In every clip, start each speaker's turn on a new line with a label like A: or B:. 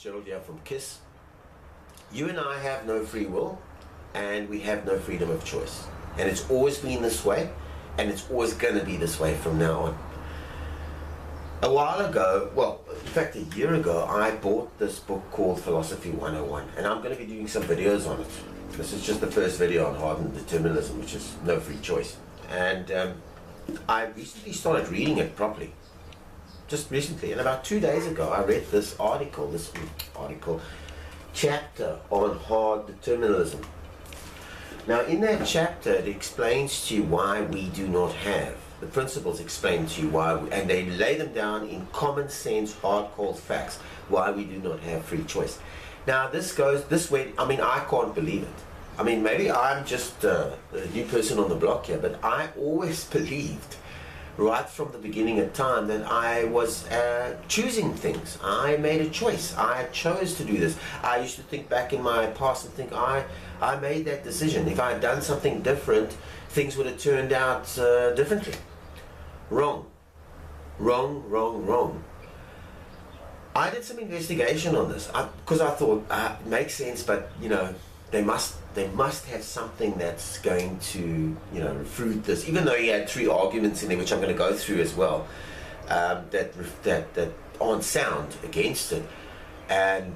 A: Gerald here from KISS. You and I have no free will, and we have no freedom of choice. And it's always been this way, and it's always going to be this way from now on. A while ago, well, in fact a year ago, I bought this book called Philosophy 101, and I'm going to be doing some videos on it. This is just the first video on hardened determinism, which is no free choice. And I recently started reading it properly. Just recently, and about 2 days ago, I read this chapter on hard determinism. Now, in that chapter, it explains to you why we do not have the principles. Explain to you why, and they lay them down in common sense, hard cold facts, why we do not have free choice. Now, this goes this way. I mean, I can't believe it. I mean, maybe I'm just a new person on the block here, but I always believed, right from the beginning of time, that I was choosing things. I made a choice. I chose to do this. I used to think back in my past and think I made that decision. If I had done something different, things would have turned out differently. Wrong. Wrong, wrong, wrong. I did some investigation on this because I thought it makes sense, but you know, they must have something that's going to, you know, refute this. Even though he had 3 arguments in there, which I'm going to go through as well, that aren't sound against it. And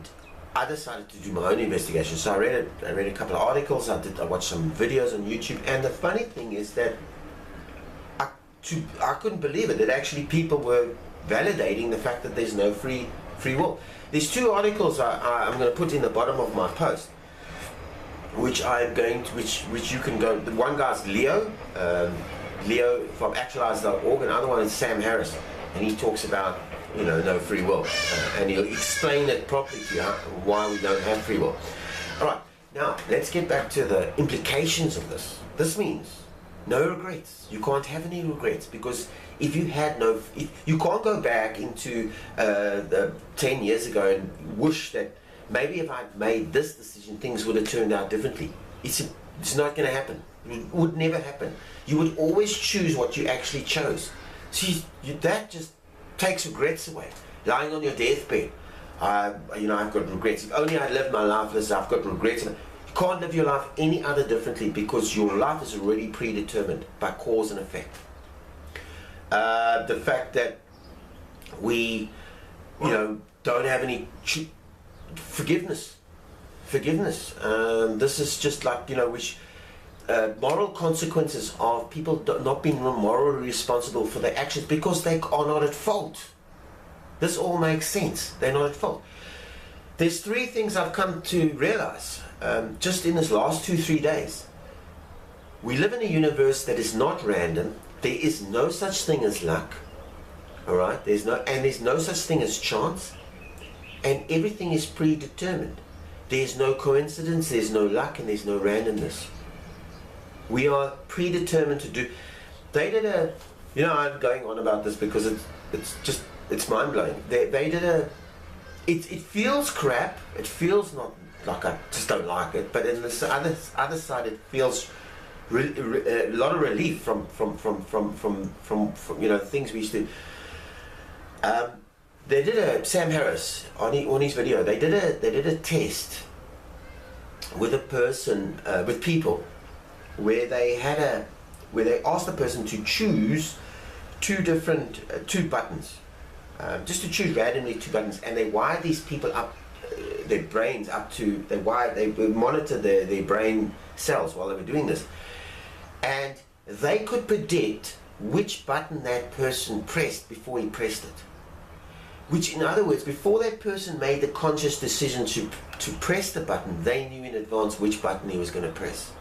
A: I decided to do my own investigation. So I read a couple of articles. I watched some videos on YouTube. And the funny thing is that I couldn't believe it. That actually people were validating the fact that there's no free will. There's 2 articles I'm going to put in the bottom of my post, which you can go. The one guy's Leo from Actualize.org, and the other one is Sam Harris, and he talks about, you know, no free will, and he'll explain it properly to you why we don't have free will. All right, now let's get back to the implications of this. This means no regrets. You can't have any regrets, because if you can't go back into 10 years ago and wish that maybe if I'd made this decision, things would have turned out differently. It's not going to happen. It would never happen. You would always choose what you actually chose. See, that just takes regrets away. Lying on your deathbed, you know, I've got regrets. If only I'd lived my life this, I've got regrets. You can't live your life any other differently, because your life is already predetermined by cause and effect. The fact that we, you know, don't have any forgiveness. This is just like, you know, which moral consequences of people not being morally responsible for their actions because they are not at fault. This all makes sense. They're not at fault. There's 3 things I've come to realize just in this last 2-3 days. We live in a universe that is not random. There is no such thing as luck. All right, there's no such thing as chance. And everything is predetermined. There's no coincidence, there's no luck, and there's no randomness. We are predetermined to do. They did a, you know, I'm going on about this because it's mind-blowing. They did a, it feels crap, it feels not like, I just don't like it, but in the other side it feels a lot of relief from you know, things we used to. They did Sam Harris on his video. They did a test with a person, with people, where they asked the person to choose 2 buttons, just to choose randomly 2 buttons, and they wired these people up, their brains up to, they monitored their brain cells while they were doing this, and they could predict which button that person pressed before he pressed it. Which, in other words, before that person made the conscious decision to press the button, they knew in advance which button he was going to press.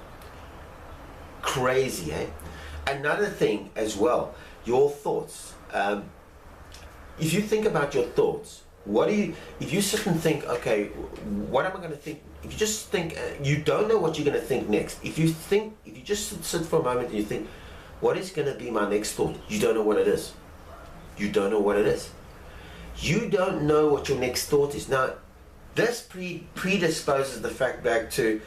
A: Crazy, eh? Another thing as well, your thoughts. If you think about your thoughts, if you sit and think, okay, what am I going to think? If you just think, you don't know what you're going to think next. If you just sit for a moment and you think, what is going to be my next thought? You don't know what it is. You don't know what it is. You don't know what your next thought is. Now, this predisposes the fact back to,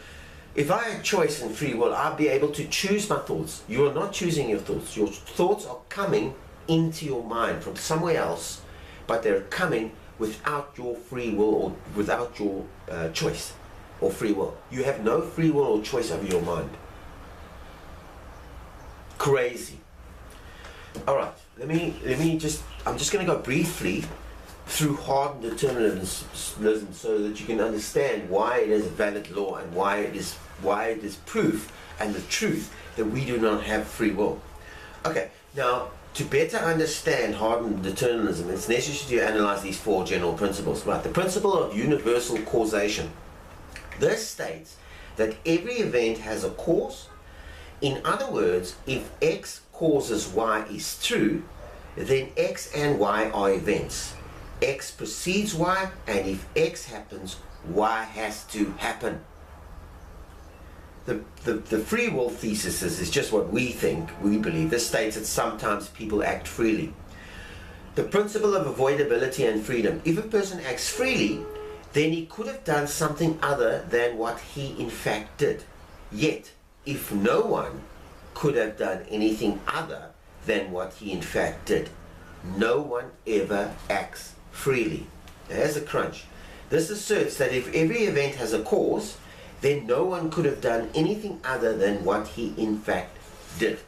A: if I had choice and free will, I'd be able to choose my thoughts. You are not choosing your thoughts. Your thoughts are coming into your mind from somewhere else, but they're coming without your free will or without your choice or free will. You have no free will or choice over your mind. Crazy. All right, I'm just going to go briefly through hardened determinism so that you can understand why it is a valid law and why it is proof and the truth that we do not have free will. Okay, now to better understand hardened determinism, it's necessary to analyze these four general principles. Right, the principle of universal causation. This states that every event has a cause. In other words, if X causes Y is true, then X and Y are events. X precedes Y, and if X happens, Y has to happen. The free will thesis is just what we think, we believe. This states that sometimes people act freely. The principle of avoidability and freedom. If a person acts freely, then he could have done something other than what he in fact did. Yet, if no one could have done anything other than what he in fact did, no one ever acts freely. There's a crunch. This asserts that if every event has a cause, then no one could have done anything other than what he in fact did.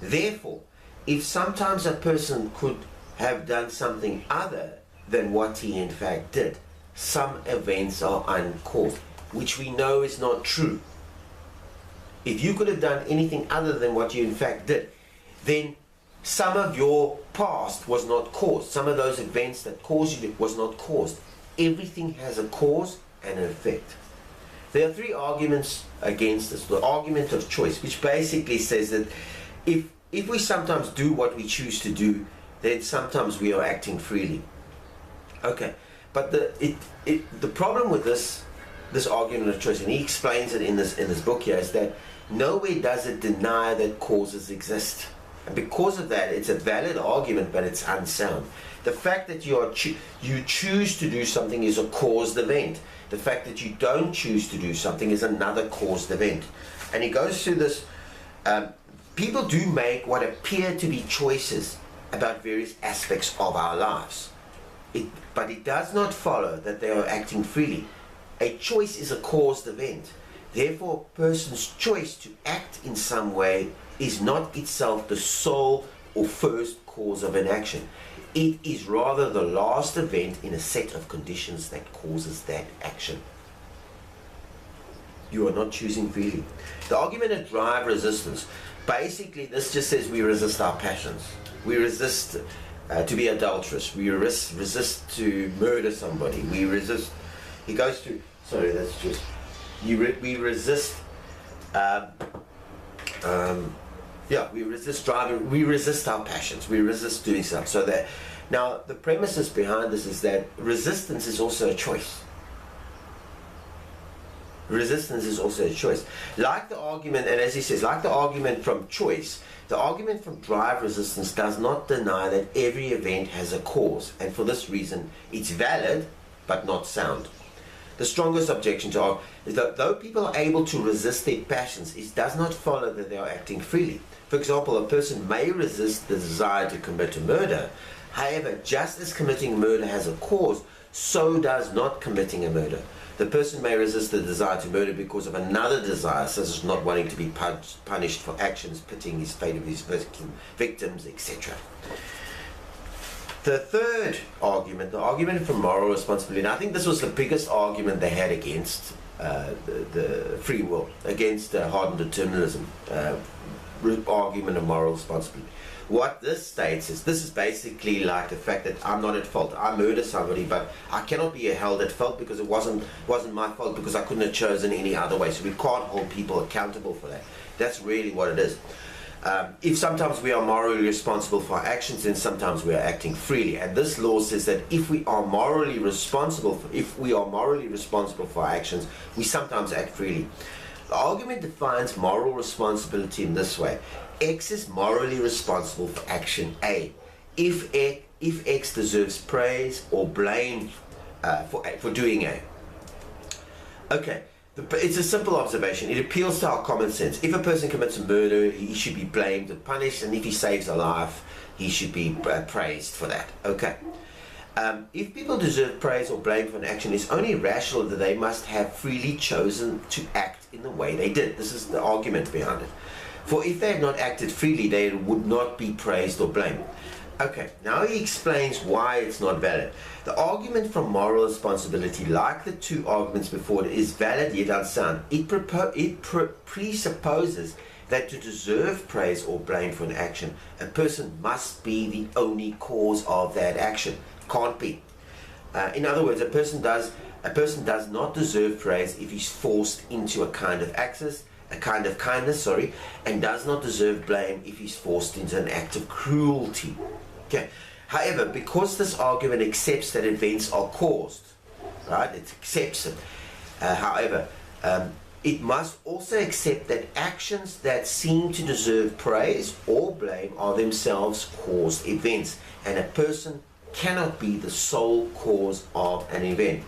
A: Therefore, if sometimes a person could have done something other than what he in fact did, some events are uncaused, which we know is not true. If you could have done anything other than what you in fact did, then some of your past was not caused. Some of those events that caused you was not caused. Everything has a cause and an effect. There are three arguments against this. The argument of choice, which basically says that if we sometimes do what we choose to do, then sometimes we are acting freely. Okay, but the problem with this argument of choice, and he explains it in this book here, is that nowhere does it deny that causes exist. And because of that, it's a valid argument, but it's unsound. The fact that you choose to do something is a caused event. The fact that you don't choose to do something is another caused event. And he goes through this. People do make what appear to be choices about various aspects of our lives. But it does not follow that they are acting freely. A choice is a caused event. Therefore, a person's choice to act in some way is not itself the sole or first cause of an action. It is rather the last event in a set of conditions that causes that action. You are not choosing freely. The argument of drive resistance. Basically, this just says we resist our passions. We resist to be adulterous. We resist to murder somebody. We resist. He goes through. Sorry, that's just. We resist. We resist driving. We resist our passions. We resist doing stuff. So that now the premises behind this is that resistance is also a choice. Resistance is also a choice. Like the argument, and as he says, like the argument from choice, the argument from drive resistance does not deny that every event has a cause, and for this reason, it's valid but not sound. The strongest objection to is that though people are able to resist their passions, it does not follow that they are acting freely. For example, a person may resist the desire to commit a murder. However, just as committing murder has a cause, so does not committing a murder. The person may resist the desire to murder because of another desire, such as not wanting to be punished for actions pitting his fate of his victims, etc. The third argument, the argument for moral responsibility, and I think this was the biggest argument they had against the free will, against hardened determinism, argument of moral responsibility. What this states is, this is basically like the fact that I'm not at fault. I murder somebody, but I cannot be held at fault because it wasn't my fault, because I couldn't have chosen any other way. So we can't hold people accountable for that. That's really what it is. If sometimes we are morally responsible for our actions, then sometimes we are acting freely. And this law says that if we are morally responsible for our actions, we sometimes act freely. The argument defines moral responsibility in this way. X is morally responsible for action A. If X deserves praise or blame for doing A. Okay, it's a simple observation. It appeals to our common sense. If a person commits a murder, he should be blamed and punished, and if he saves a life, he should be praised for that. Okay. If people deserve praise or blame for an action, it's only rational that they must have freely chosen to act in the way they did. This is the argument behind it. For if they had not acted freely, they would not be praised or blamed. Okay, now he explains why it's not valid. The argument from moral responsibility, like the two arguments before it, is valid yet unsound. It presupposes that to deserve praise or blame for an action, a person must be the only cause of that action. Can't be. In other words, a person does not deserve praise if he's forced into a kind of kindness, and does not deserve blame if he's forced into an act of cruelty. Okay. However, because this argument accepts that events are caused, right? It accepts it. However, it must also accept that actions that seem to deserve praise or blame are themselves caused events, and a person cannot be the sole cause of an event.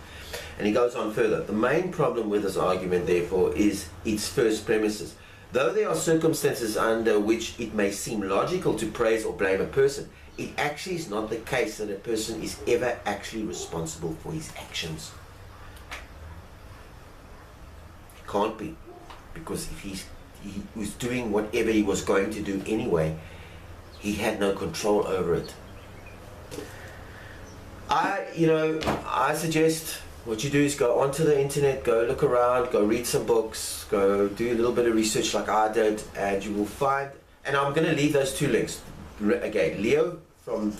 A: And he goes on further. The main problem with this argument, therefore, is its first premises. Though there are circumstances under which it may seem logical to praise or blame a person, it actually is not the case that a person is ever actually responsible for his actions. It can't be, because if he was doing whatever he was going to do anyway, he had no control over it. I suggest what you do is go onto the internet, go look around, go read some books, go do a little bit of research like I did, and you will find, and I'm going to leave those two links. Again, Leo from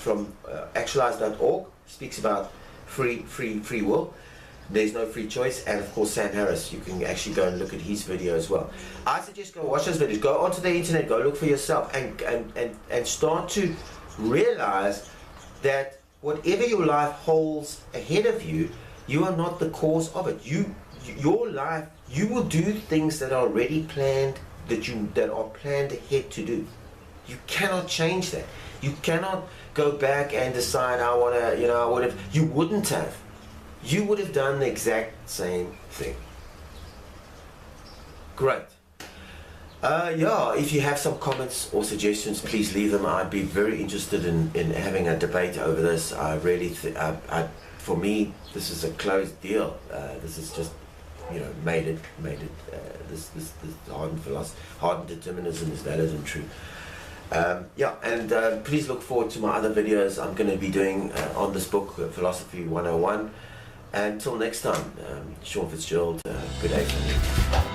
A: actualize.org speaks about free will. There's no free choice, and of course Sam Harris, you can actually go and look at his video as well. I suggest go watch those videos, go onto the internet, go look for yourself, and start to realize that whatever your life holds ahead of you, you are not the cause of it. Your life, you will do things that are already planned, that are planned ahead to do. You cannot change that. You cannot go back and decide, you wouldn't have. You would have done the exact same thing. Great. If you have some comments or suggestions, please leave them. I'd be very interested in having a debate over this. I really for me, this is a closed deal. This is just, made it. This hardened determinism is valid and true. Please look forward to my other videos I'm going to be doing on this book, Philosophy 101. Until next time, Sean Fitzgerald, good day from me.